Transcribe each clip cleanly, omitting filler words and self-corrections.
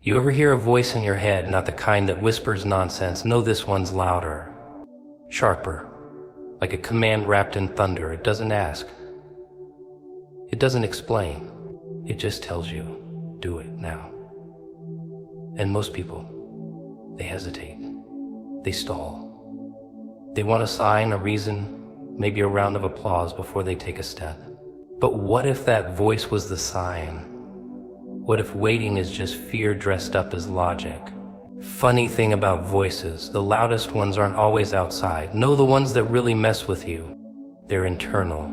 You ever hear a voice in your head, not the kind that whispers nonsense? No, this one's louder, sharper, like a command wrapped in thunder. It doesn't ask. It doesn't explain. It just tells you, do it now. And most people, they hesitate. They stall. They want a sign, a reason, maybe a round of applause before they take a step. But what if that voice was the sign? What if waiting is just fear dressed up as logic? Funny thing about voices, the loudest ones aren't always outside. No, the ones that really mess with you, they're internal,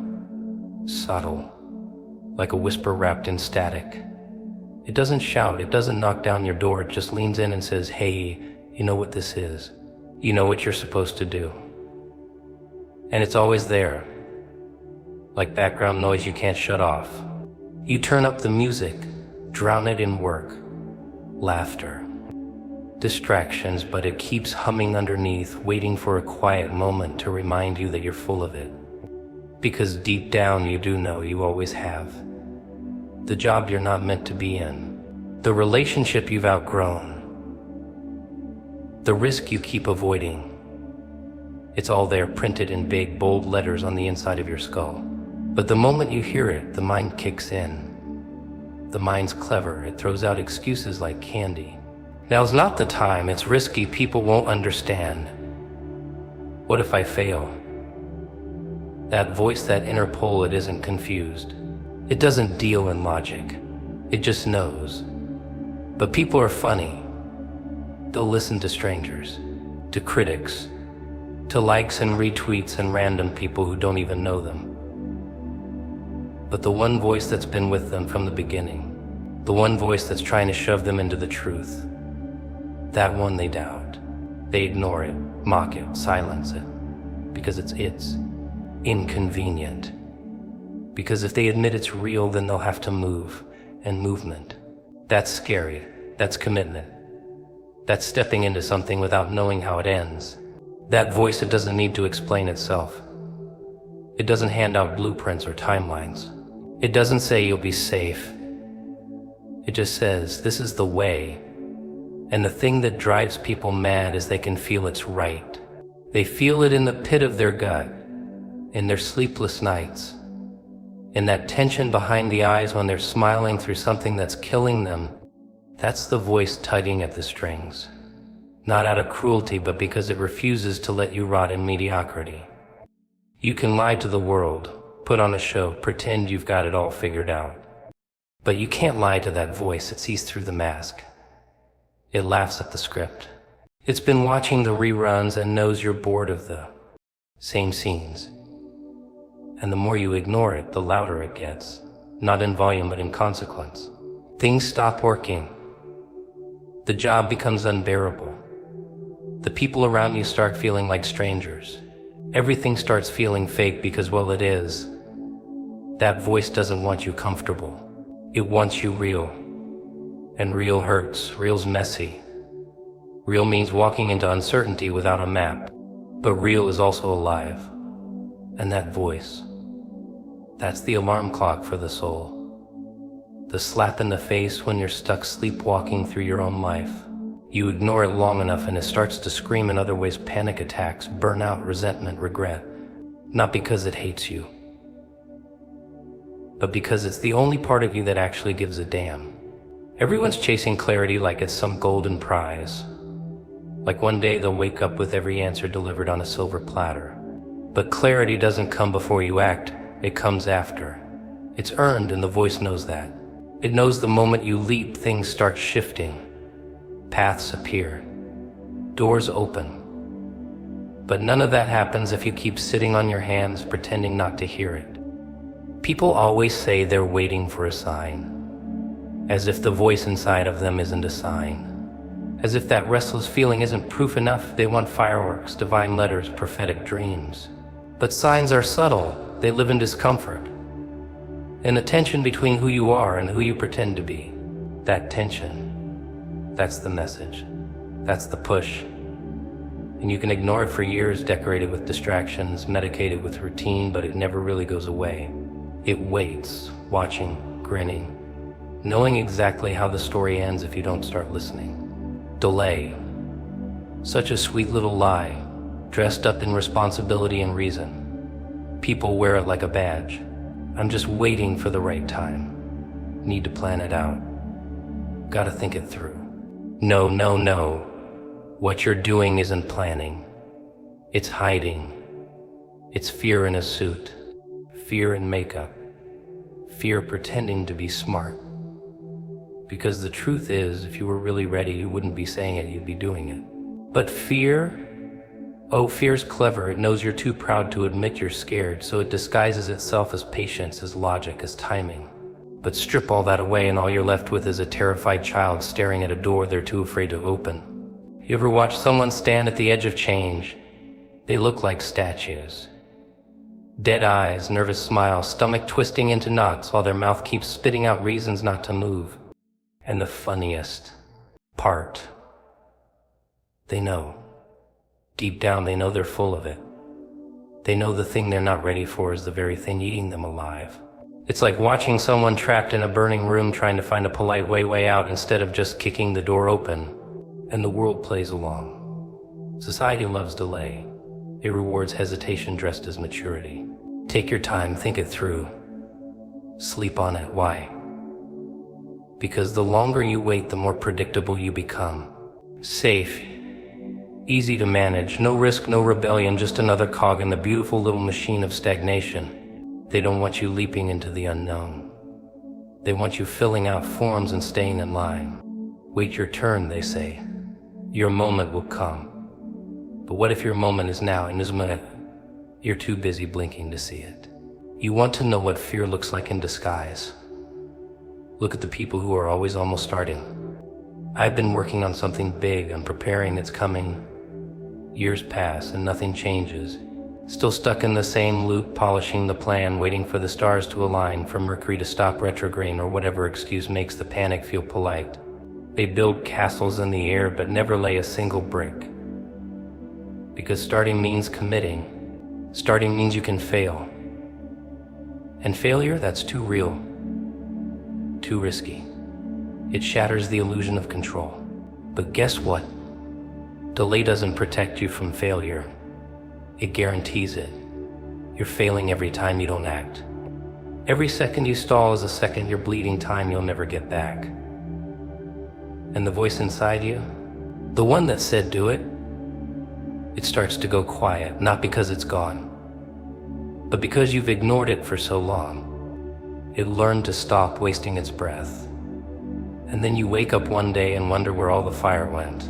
subtle, like a whisper wrapped in static. It doesn't shout, it doesn't knock down your door, it just leans in and says, hey, you know what this is? You know what you're supposed to do. And it's always there, like background noise you can't shut off. You turn up the music, drown it in work, laughter, distractions, but it keeps humming underneath, waiting for a quiet moment to remind you that you're full of it. Because deep down you do know you always have. The job you're not meant to be in, the relationship you've outgrown, the risk you keep avoiding. It's all there, printed in big, bold letters on the inside of your skull. But the moment you hear it, the mind kicks in. The mind's clever, it throws out excuses like candy. Now's not the time, it's risky, people won't understand. What if I fail? That voice, that inner pull, it isn't confused. It doesn't deal in logic. It just knows. But people are funny. They'll listen to strangers, to critics, to likes and retweets and random people who don't even know them. But the one voice that's been with them from the beginning, the one voice that's trying to shove them into the truth, that one they doubt. They ignore it, mock it, silence it, because it's inconvenient. Because if they admit it's real, then they'll have to move, and movement. That's scary, that's commitment. That's stepping into something without knowing how it ends. That voice, it doesn't need to explain itself. It doesn't hand out blueprints or timelines. It doesn't say you'll be safe. It just says, this is the way. And the thing that drives people mad is they can feel it's right. They feel it in the pit of their gut, in their sleepless nights, in that tension behind the eyes when they're smiling through something that's killing them. That's the voice tugging at the strings. Not out of cruelty, but because it refuses to let you rot in mediocrity. You can lie to the world, put on a show, pretend you've got it all figured out. But you can't lie to that voice. It sees through the mask. It laughs at the script. It's been watching the reruns and knows you're bored of the same scenes. And the more you ignore it, the louder it gets. Not in volume, but in consequence. Things stop working. The job becomes unbearable. The people around you start feeling like strangers. Everything starts feeling fake because, well, it is. That voice doesn't want you comfortable. It wants you real. And real hurts. Real's messy. Real means walking into uncertainty without a map. But real is also alive. And that voice, that's the alarm clock for the soul. The slap in the face when you're stuck sleepwalking through your own life. You ignore it long enough and it starts to scream in other ways: panic attacks, burnout, resentment, regret. Not because it hates you, but because it's the only part of you that actually gives a damn. Everyone's chasing clarity like it's some golden prize. Like one day they'll wake up with every answer delivered on a silver platter. But clarity doesn't come before you act, it comes after. It's earned, and the voice knows that. It knows the moment you leap, things start shifting. Paths appear. Doors open. But none of that happens if you keep sitting on your hands, pretending not to hear it. People always say they're waiting for a sign, as if the voice inside of them isn't a sign. As if that restless feeling isn't proof enough. They want fireworks, divine letters, prophetic dreams. But signs are subtle. They live in discomfort. In the tension between who you are and who you pretend to be. That tension, that's the message. That's the push. And you can ignore it for years, decorated with distractions, medicated with routine, but it never really goes away. It waits, watching, grinning, knowing exactly how the story ends if you don't start listening. Delay. Such a sweet little lie, dressed up in responsibility and reason. People wear it like a badge. I'm just waiting for the right time. Need to plan it out. Gotta think it through. No, no, no. What you're doing isn't planning. It's hiding. It's fear in a suit. Fear in makeup. Fear pretending to be smart. Because the truth is, if you were really ready, you wouldn't be saying it, you'd be doing it. But fear? Oh, fear's clever. It knows you're too proud to admit you're scared, so it disguises itself as patience, as logic, as timing. But strip all that away and all you're left with is a terrified child staring at a door they're too afraid to open. You ever watch someone stand at the edge of change? They look like statues. Dead eyes, nervous smile, stomach twisting into knots while their mouth keeps spitting out reasons not to move. And the funniest part, they know. Deep down, they know they're full of it. They know the thing they're not ready for is the very thing eating them alive. It's like watching someone trapped in a burning room trying to find a polite way out instead of just kicking the door open, and the world plays along. Society loves delay. It rewards hesitation dressed as maturity. Take your time, think it through. Sleep on it. Why? Because the longer you wait, the more predictable you become. Safe, easy to manage, no risk, no rebellion, just another cog in the beautiful little machine of stagnation. They don't want you leaping into the unknown. They want you filling out forms and staying in line. Wait your turn, they say. Your moment will come. But what if your moment is now, and you're too busy blinking to see it? You want to know what fear looks like in disguise. Look at the people who are always almost starting. I've been working on something big, I'm preparing, it's coming. Years pass and nothing changes. Still stuck in the same loop, polishing the plan, waiting for the stars to align, for Mercury to stop retrograde, or whatever excuse makes the panic feel polite. They build castles in the air but never lay a single brick. Because starting means committing. Starting means you can fail. And failure, that's too real. Too risky. It shatters the illusion of control. But guess what? Delay doesn't protect you from failure. It guarantees it. You're failing every time you don't act. Every second you stall is a second you're bleeding time you'll never get back. And the voice inside you, the one that said do it, it starts to go quiet, not because it's gone, but because you've ignored it for so long. It learned to stop wasting its breath. And then you wake up one day and wonder where all the fire went.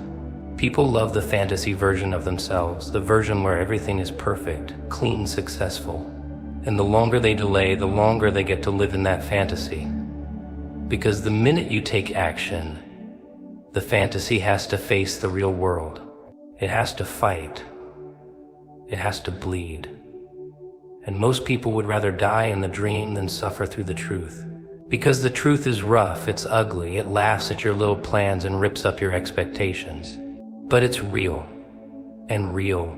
People love the fantasy version of themselves, the version where everything is perfect, clean, successful. And the longer they delay, the longer they get to live in that fantasy. Because the minute you take action, the fantasy has to face the real world. It has to fight. It has to bleed. And most people would rather die in the dream than suffer through the truth. Because the truth is rough, it's ugly, it laughs at your little plans and rips up your expectations. But it's real. And real.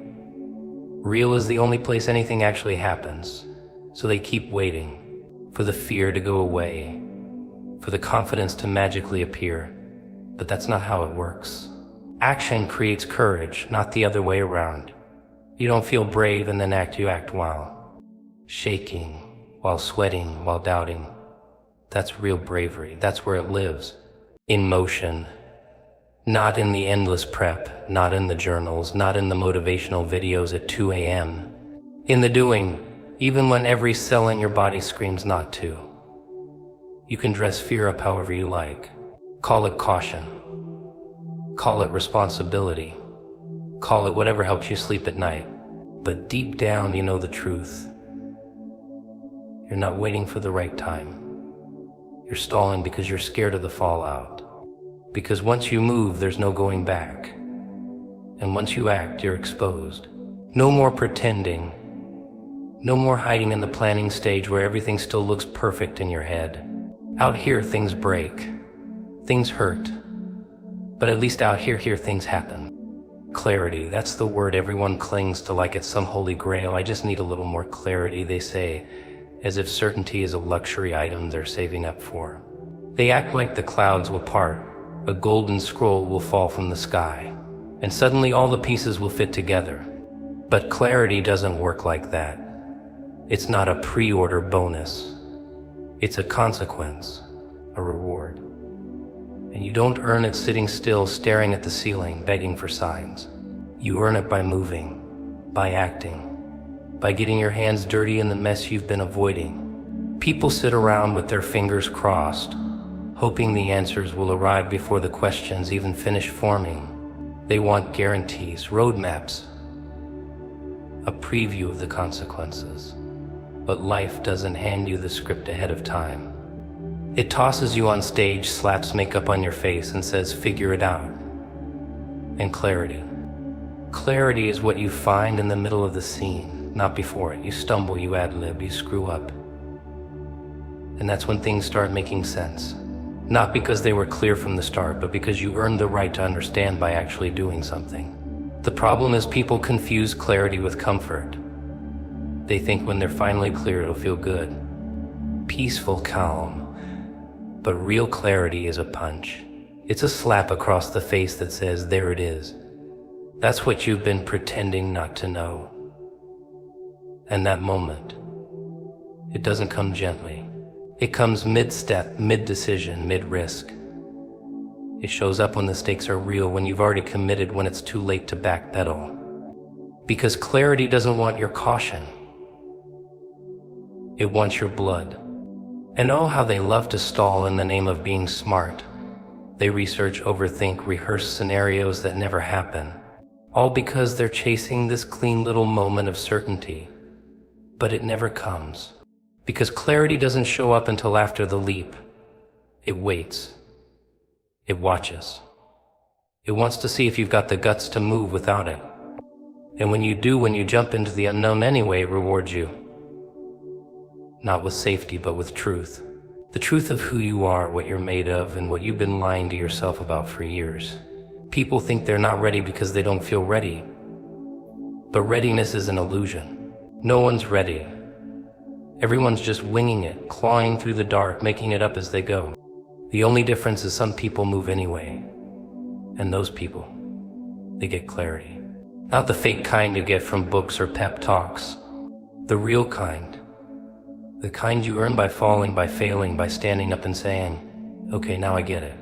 Real is the only place anything actually happens. So they keep waiting for the fear to go away, for the confidence to magically appear. But that's not how it works. Action creates courage, not the other way around. You don't feel brave and then act, you act while shaking, while sweating, while doubting. That's real bravery. That's where it lives. In motion. Not in the endless prep, not in the journals, not in the motivational videos at 2 a.m. In the doing, even when every cell in your body screams not to. You can dress fear up however you like. Call it caution. Call it responsibility. Call it whatever helps you sleep at night. But deep down, you know the truth. You're not waiting for the right time. You're stalling because you're scared of the fallout. Because once you move, there's no going back. And once you act, you're exposed. No more pretending. No more hiding in the planning stage where everything still looks perfect in your head. Out here, things break. Things hurt. But at least out here things happen. Clarity, that's the word everyone clings to like it's some holy grail. I just need a little more clarity, they say, as if certainty is a luxury item they're saving up for. They act like the clouds will part, a golden scroll will fall from the sky, and suddenly all the pieces will fit together. But clarity doesn't work like that. It's not a pre-order bonus. It's a consequence, a reward. And you don't earn it sitting still, staring at the ceiling, begging for signs. You earn it by moving, by acting, by getting your hands dirty in the mess you've been avoiding. People sit around with their fingers crossed, hoping the answers will arrive before the questions even finish forming. They want guarantees, roadmaps, a preview of the consequences. But life doesn't hand you the script ahead of time. It tosses you on stage, slaps makeup on your face, and says, figure it out. And clarity. Clarity is what you find in the middle of the scene, not before it. You stumble, you ad-lib, you screw up. And that's when things start making sense. Not because they were clear from the start, but because you earned the right to understand by actually doing something. The problem is people confuse clarity with comfort. They think when they're finally clear, it'll feel good. Peaceful calm. But real clarity is a punch. It's a slap across the face that says, there it is. That's what you've been pretending not to know. And that moment, it doesn't come gently. It comes mid-step, mid-decision, mid-risk. It shows up when the stakes are real, when you've already committed, when it's too late to backpedal. Because clarity doesn't want your caution. It wants your blood. And oh, how they love to stall in the name of being smart. They research, overthink, rehearse scenarios that never happen. All because they're chasing this clean little moment of certainty. But it never comes. Because clarity doesn't show up until after the leap. It waits. It watches. It wants to see if you've got the guts to move without it. And when you do, when you jump into the unknown anyway, it rewards you. Not with safety, but with truth. The truth of who you are, what you're made of, and what you've been lying to yourself about for years. People think they're not ready because they don't feel ready. But readiness is an illusion. No one's ready. Everyone's just winging it, clawing through the dark, making it up as they go. The only difference is some people move anyway. And those people, they get clarity. Not the fake kind you get from books or pep talks. The real kind. The kind you earn by falling, by failing, by standing up and saying, okay, now I get it.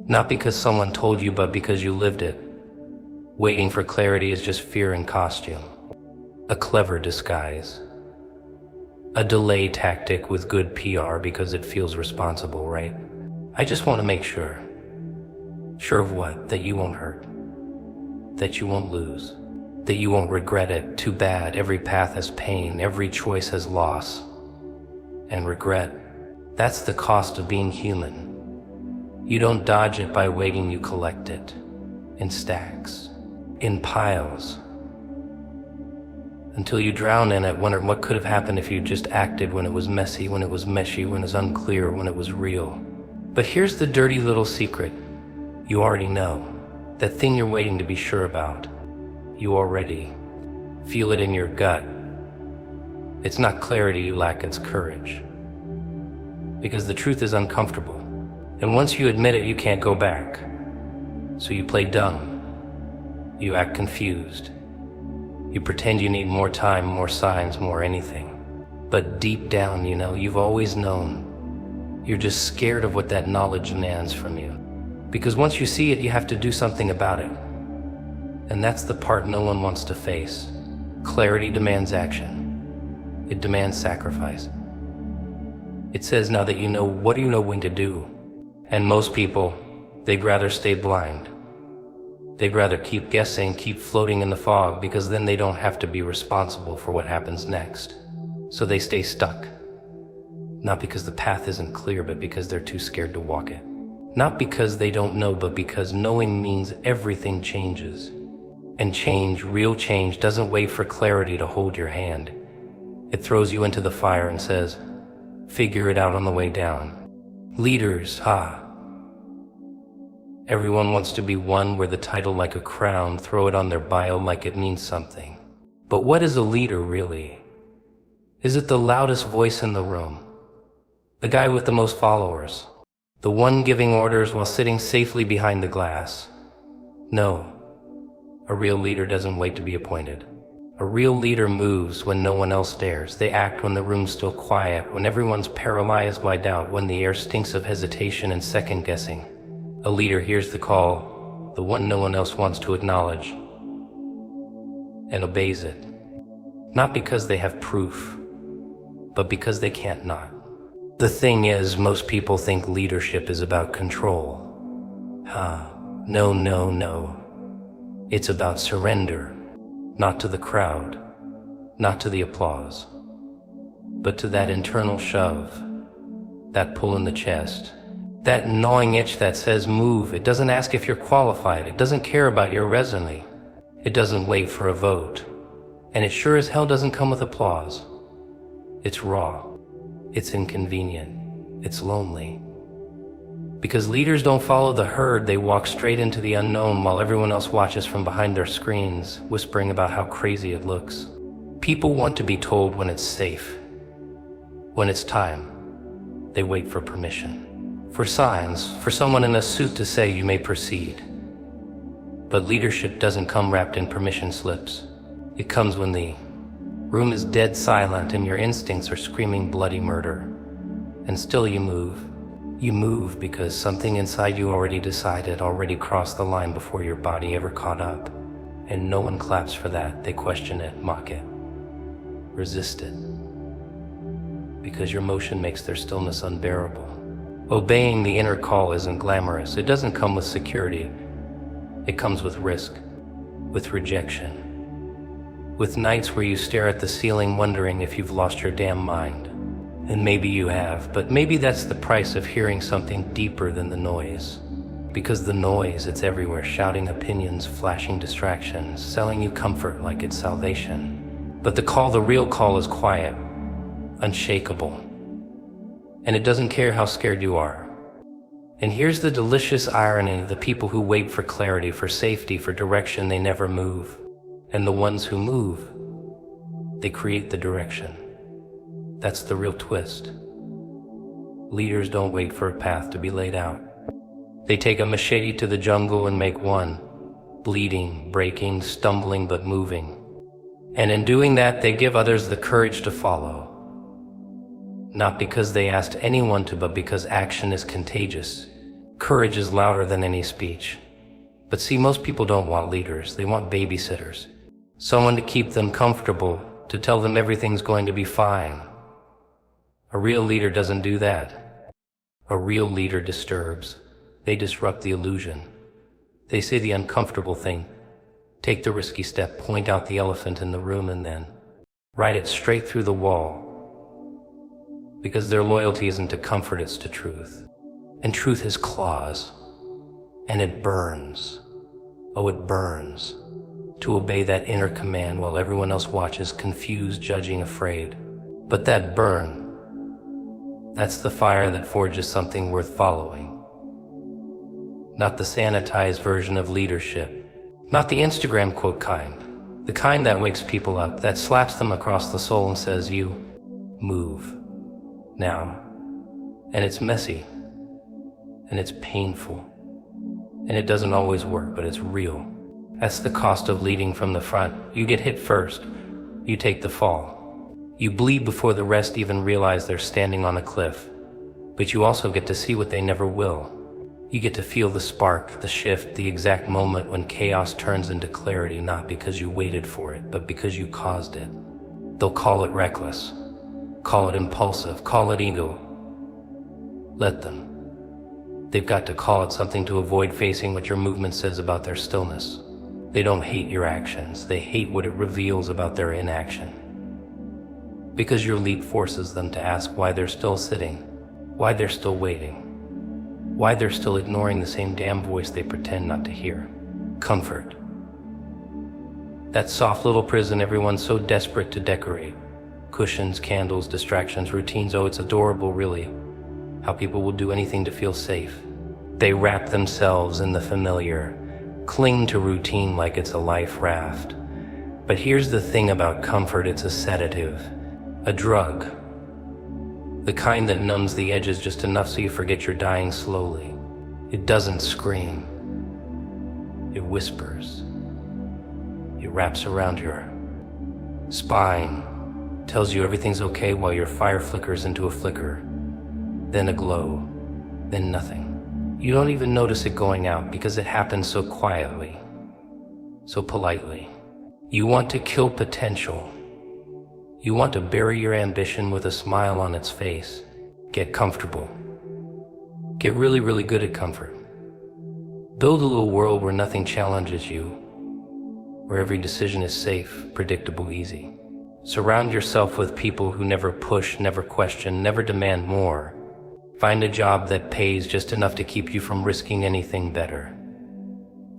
Not because someone told you, but because you lived it. Waiting for clarity is just fear in costume. A clever disguise. A delay tactic with good PR because it feels responsible, right? I just want to make sure. Sure of what? That you won't hurt. That you won't lose. That you won't regret it. Too bad. Every path has pain. Every choice has loss. And regret. That's the cost of being human. You don't dodge it by waiting, you collect it. In stacks. In piles. Until you drown in it, wondering what could have happened if you just acted when it was messy, when it was meshy, when it was unclear, when it was real. But here's the dirty little secret. You already know. That thing you're waiting to be sure about. You already feel it in your gut. It's not clarity you lack, it's courage. Because the truth is uncomfortable. And once you admit it, you can't go back. So you play dumb. You act confused. You pretend you need more time, more signs, more anything. But deep down, you know, you've always known. You're just scared of what that knowledge demands from you. Because once you see it, you have to do something about it. And that's the part no one wants to face. Clarity demands action. It demands sacrifice. It says, now that you know, what do you know when to do? And most people, they'd rather stay blind. They'd rather keep guessing, keep floating in the fog, because then they don't have to be responsible for what happens next. So they stay stuck. Not because the path isn't clear, but because they're too scared to walk it. Not because they don't know, but because knowing means everything changes. And change, real change, doesn't wait for clarity to hold your hand. It throws you into the fire and says, figure it out on the way down. Leaders, Everyone wants to be one, wear the title like a crown, throw it on their bio like it means something. But what is a leader really? Is it the loudest voice in the room? The guy with the most followers? The one giving orders while sitting safely behind the glass. No, a real leader doesn't wait to be appointed. A real leader moves when no one else dares. They act when the room's still quiet, when everyone's paralyzed by doubt, when the air stinks of hesitation and second guessing. A leader hears the call, the one no one else wants to acknowledge, and obeys it. Not because they have proof, but because they can't not. The thing is, most people think leadership is about control. No, no, no. It's about surrender, not to the crowd, not to the applause, but to that internal shove, that pull in the chest, that gnawing itch that says move. It doesn't ask if you're qualified. It doesn't care about your resume. It doesn't wait for a vote. And it sure as hell doesn't come with applause. It's raw. It's inconvenient. It's lonely. Because leaders don't follow the herd, they walk straight into the unknown while everyone else watches from behind their screens, whispering about how crazy it looks. People want to be told when it's safe. When it's time, they wait for permission. For signs, for someone in a suit to say you may proceed. But leadership doesn't come wrapped in permission slips. It comes when the room is dead silent and your instincts are screaming bloody murder. And still you move. You move because something inside you already decided, already crossed the line before your body ever caught up. And no one claps for that. They question it, mock it, resist it. Because your motion makes their stillness unbearable. Obeying the inner call isn't glamorous. It doesn't come with security. It comes with risk, with rejection. With nights where you stare at the ceiling wondering if you've lost your damn mind. And maybe you have, but maybe that's the price of hearing something deeper than the noise. Because the noise, it's everywhere, shouting opinions, flashing distractions, selling you comfort like it's salvation. But the call, the real call, is quiet, unshakable. And it doesn't care how scared you are. And here's the delicious irony: the people who wait for clarity, for safety, for direction, they never move. And the ones who move, they create the direction. That's the real twist. Leaders don't wait for a path to be laid out. They take a machete to the jungle and make one, bleeding, breaking, stumbling, but moving. And in doing that, they give others the courage to follow. Not because they asked anyone to, but because action is contagious. Courage is louder than any speech. But see, most people don't want leaders. They want babysitters. Someone to keep them comfortable, to tell them everything's going to be fine. A real leader doesn't do that. A real leader disturbs. They disrupt the illusion. They say the uncomfortable thing, take the risky step, point out the elephant in the room, and then ride it straight through the wall. Because their loyalty isn't to comfort, it's to truth. And truth has claws. And it burns. Oh, it burns. To obey that inner command while everyone else watches, confused, judging, afraid. But that burn, that's the fire that forges something worth following. Not the sanitized version of leadership. Not the Instagram quote kind. The kind that wakes people up, that slaps them across the soul and says, you move now. And it's messy. And it's painful. And it doesn't always work, but it's real. That's the cost of leading from the front. You get hit first. You take the fall. You bleed before the rest even realize they're standing on a cliff. But you also get to see what they never will. You get to feel the spark, the shift, the exact moment when chaos turns into clarity, not because you waited for it, but because you caused it. They'll call it reckless, call it impulsive, call it ego. Let them. They've got to call it something to avoid facing what your movement says about their stillness. They don't hate your actions, they hate what it reveals about their inaction. Because your leap forces them to ask why they're still sitting, why they're still waiting, why they're still ignoring the same damn voice they pretend not to hear. Comfort. That soft little prison everyone's so desperate to decorate. Cushions, candles, distractions, routines. Oh, it's adorable, really, how people will do anything to feel safe. They wrap themselves in the familiar, cling to routine like it's a life raft. But here's the thing about comfort: it's a sedative, a drug. The kind that numbs the edges just enough so you forget you're dying slowly. It doesn't scream. It whispers. It wraps around your spine, tells you everything's okay while your fire flickers into a flicker, then a glow, then nothing. You don't even notice it going out because it happens so quietly, so politely. You want to kill potential. You want to bury your ambition with a smile on its face. Get comfortable. Get really, really good at comfort. Build a little world where nothing challenges you, where every decision is safe, predictable, easy. Surround yourself with people who never push, never question, never demand more. Find a job that pays just enough to keep you from risking anything better.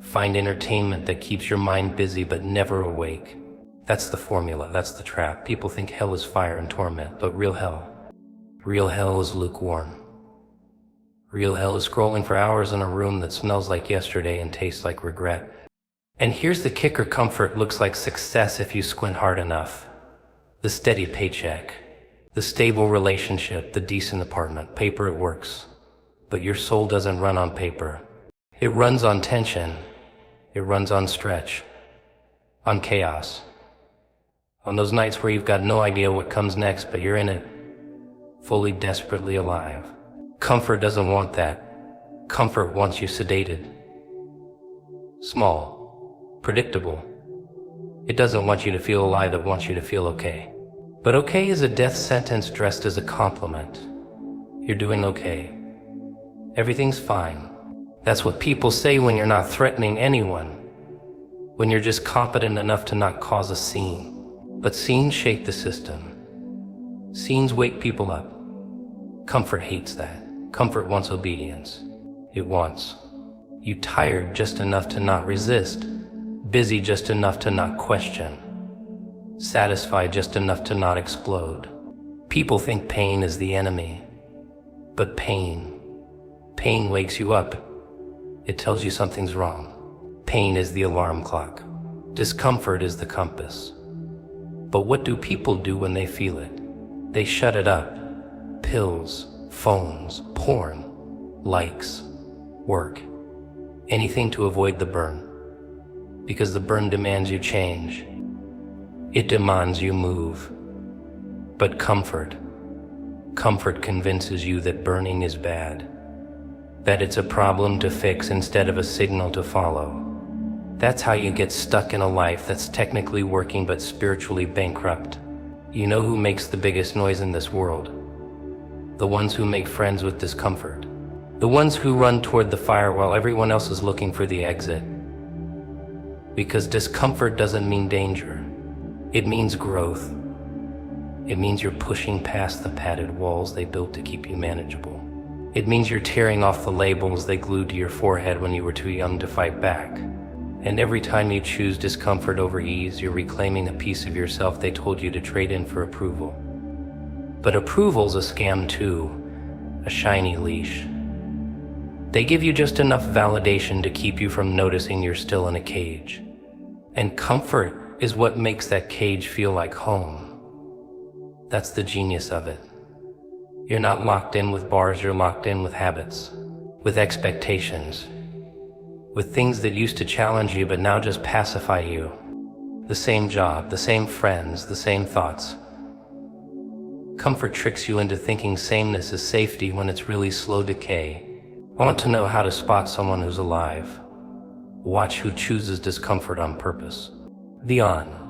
Find entertainment that keeps your mind busy but never awake. That's the formula, that's the trap. People think hell is fire and torment, but real hell is lukewarm. Real hell is scrolling for hours in a room that smells like yesterday and tastes like regret. And here's the kicker: comfort looks like success if you squint hard enough. The steady paycheck, the stable relationship, the decent apartment. Paper, it works. But your soul doesn't run on paper. It runs on tension. It runs on stretch. On chaos. On those nights where you've got no idea what comes next, but you're in it, fully, desperately alive. Comfort doesn't want that. Comfort wants you sedated. Small. Predictable. It doesn't want you to feel alive, it wants you to feel okay. But okay is a death sentence dressed as a compliment. You're doing okay. Everything's fine. That's what people say when you're not threatening anyone. When you're just competent enough to not cause a scene. But scenes shake the system. Scenes wake people up. Comfort hates that. Comfort wants obedience. It wants you tired just enough to not resist, busy just enough to not question, satisfied just enough to not explode. People think pain is the enemy, but pain wakes you up. It tells you something's wrong. Pain is the alarm clock. Discomfort is the compass. But what do people do when they feel it? They shut it up. Pills, phones, porn, likes, work, anything to avoid the burn. Because the burn demands you change. It demands you move. But comfort convinces you that burning is bad. That it's a problem to fix instead of a signal to follow. That's how you get stuck in a life that's technically working but spiritually bankrupt. You know who makes the biggest noise in this world? The ones who make friends with discomfort. The ones who run toward the fire while everyone else is looking for the exit. Because discomfort doesn't mean danger. It means growth. It means you're pushing past the padded walls they built to keep you manageable. It means you're tearing off the labels they glued to your forehead when you were too young to fight back. And every time you choose discomfort over ease, you're reclaiming a piece of yourself they told you to trade in for approval. But approval's a scam too, a shiny leash. They give you just enough validation to keep you from noticing you're still in a cage. And comfort is what makes that cage feel like home. That's the genius of it. You're not locked in with bars, you're locked in with habits, with expectations, with things that used to challenge you but now just pacify you. The same job, the same friends, the same thoughts. Comfort tricks you into thinking sameness is safety when it's really slow decay. Want to know how to spot someone who's alive? Watch who chooses discomfort on purpose. The on.